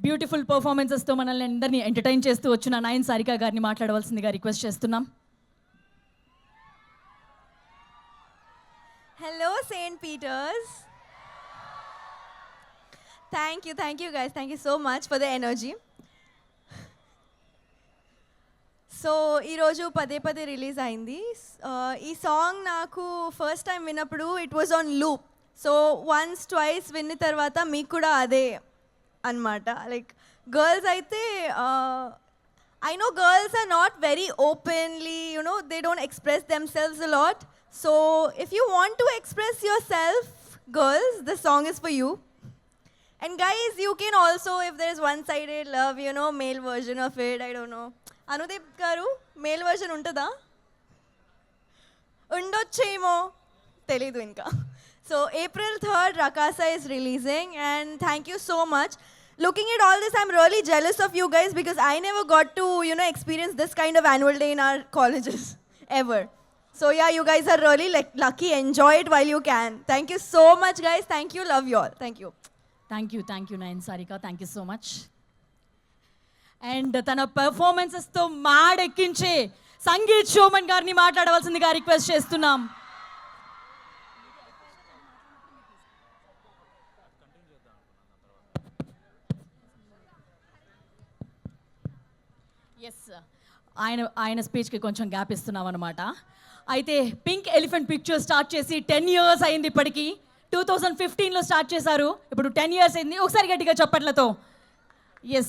Beautiful పర్ఫార్మెన్సెస్తో మనల్ని అందరినీ entertain చేస్తూ వచ్చిన నయన్ సారిక గారిని మాట్లాడవలసిందిగా రిక్వెస్ట్ చేస్తున్నాం. Hello, St. Peter's. Thank you guys. Thank you so much for the energy. So ఈరోజు పదే రిలీజ్ అయింది. ఈ సాంగ్ నాకు ఫస్ట్ టైం విన్నప్పుడు it was on loop. So once twice విన్న తర్వాత మీకు కూడా అదే అనమాట. లైక్ గర్ల్స్ అయితే I know girls are not very openly, they don't express themselves a lot. So if you want to express yourself, girls, this song is for you. And guys, you can also, if there is one-sided love, male version of it, I don't know. Anudeep garu, male version untada? Undochemo, telidu inka. So April 3rd, Rakasa is releasing, and thank you so much. Looking at all this, I'm really jealous of you guys because I never got to, experience this kind of annual day in our colleges, ever. So yeah, you guys are really lucky. Enjoy it while you can. Thank you so much, guys. Thank you. Love you all. Thank you. Thank you Nayan Sarika. Thank you so much. And తన పర్ఫార్మెన్సెస్తో మాడెక్కించే సంగీత్ షోమన్ గారిని మాట్లాడవలసిందిగా request చేస్తున్నాం. Yes, ఆయన స్పీచ్కి కొంచెం gap ఇస్తున్నాం అనమాట. అయితే pink elephant picture start చేసి 10 years అయింది. ఇప్పటికీ 2015లో స్టార్ట్ చేశారు, ఇప్పుడు 10 years అయింది. ఒకసారి గట్టిగా చప్పట్లతో